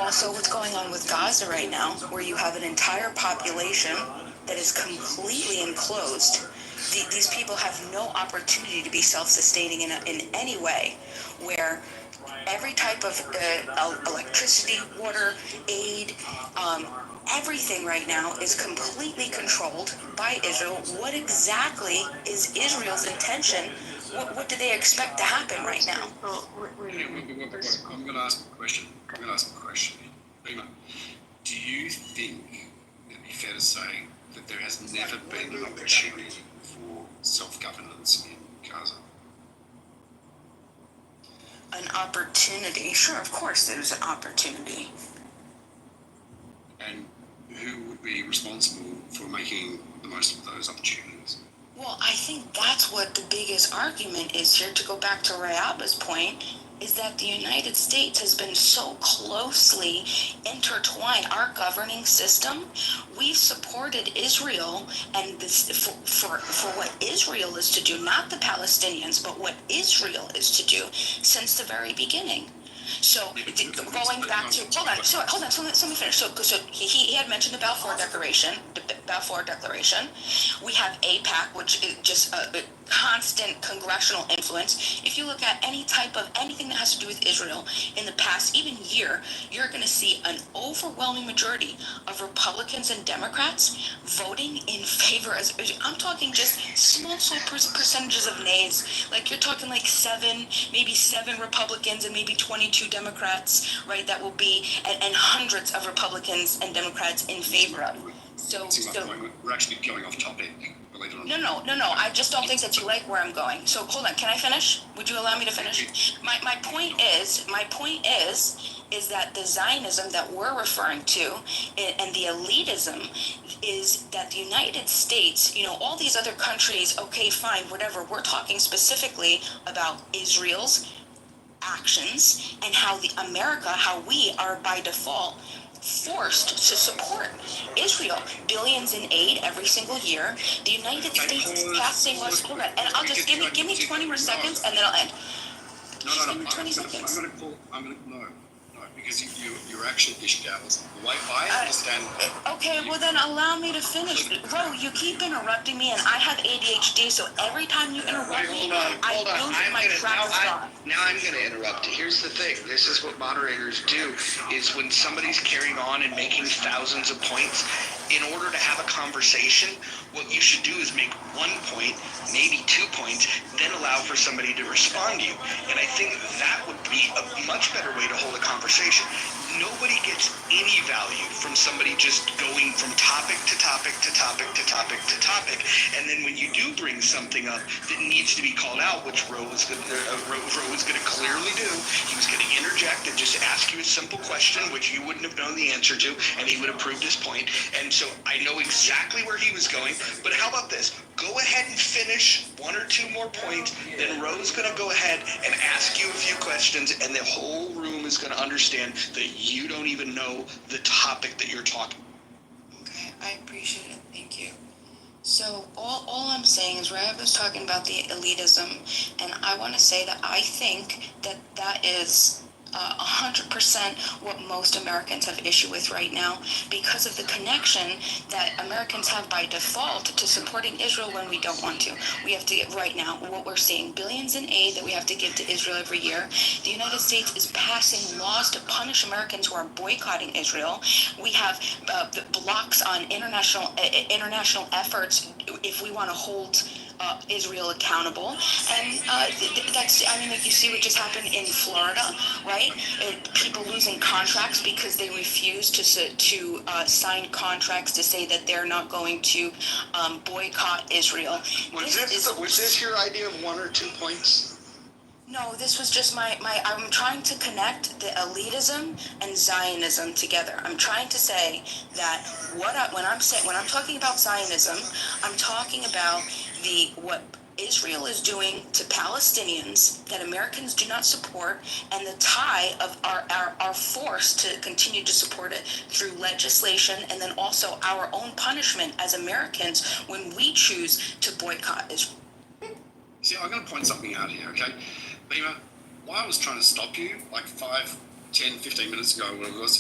also what's going on with Gaza right now, where you have an entire population that is completely enclosed. These people have no opportunity to be self-sustaining in any way, where every type of electricity, water, aid, everything right now is completely controlled by Israel. What exactly is Israel's intention? What do they expect to happen right now? I'm going to ask a question. Rima, do you think it'd be fair to say that there has never been an opportunity for self-governance in Gaza? An opportunity? Sure, of course there's an opportunity. And who would be responsible for making the most of those opportunities? Well, I think that's what the biggest argument is here, to go back to Rayaba's point, is that the United States has been so closely intertwined. Our governing system, we've supported Israel and this for what Israel is to do, not the Palestinians, but what Israel is to do since the very beginning. So going back to hold on. So let me finish. So he had mentioned the Balfour Declaration. We have AIPAC, which is just a constant congressional influence. If you look at any type of anything that has to do with Israel in the past even year, you're going to see an overwhelming majority of Republicans and Democrats voting in favor. I'm talking just small percentages of nays. Like you're talking like maybe seven Republicans and maybe 22 Democrats, right? That will be and hundreds of Republicans and Democrats in favor of. So we're actually going off topic. No. I just don't think that you like where I'm going. So hold on. Can I finish? Would you allow me to finish? My point is that the Zionism that we're referring to and the elitism is that the United States, all these other countries, okay, fine, whatever. We're talking specifically about Israel's actions and how how we are by default forced to support Israel. Billions in aid every single year. The United States is passing us. Hold on, and I'll just give me 20 more seconds, and then I'll end. No. Give me 20 seconds. Because you're actually dished I understand. Okay, well then allow me to finish. Ro, you keep interrupting me, and I have ADHD, so every time you interrupt me, I lose my track of thought. Now I'm going to interrupt you. Here's the thing. This is what moderators do, is when somebody's carrying on and making thousands of points, in order to have a conversation, what you should do is make 1 point, maybe 2 points, then allow for somebody to respond to you. And I think that would be a much better way to hold a conversation. Nobody gets any value from somebody just going from topic to topic to topic to topic to topic. And then when you do bring something up that needs to be called out, which Ro was going to clearly do, he was going to interject and just ask you a simple question, which you wouldn't have known the answer to, and he would have proved his point. And so I know exactly where he was going. But how about this? Go ahead and finish 1 or 2 more points. Then Ro's going to go ahead and ask you a few questions, and the whole room is going to understand that you don't even know the topic that you're talking about. Okay, I appreciate it. Thank you. So all I'm saying is Rab was talking about the elitism, and I want to say that I think that is 100% what most Americans have issue with right now, because of the connection that Americans have by default to supporting Israel when we don't want to. We have to get right now what we're seeing, billions in aid that we have to give to Israel every year. The United States is passing laws to punish Americans who are boycotting Israel. We have blocks on international efforts if we want to hold Israel accountable, and like you see what just happened in Florida, right? People losing contracts because they refuse to sign contracts to say that they're not going to boycott Israel. Was this your idea of 1 or 2 points? No, this was just I'm trying to connect the elitism and Zionism together. I'm trying to say that when I'm talking about Zionism, I'm talking about what Israel is doing to Palestinians that Americans do not support, and the tie of our force to continue to support it through legislation, and then also our own punishment as Americans when we choose to boycott Israel. See, I'm going to point something out here, okay? Lima, why I was trying to stop you like 5, 10, 15 minutes ago, whatever it was,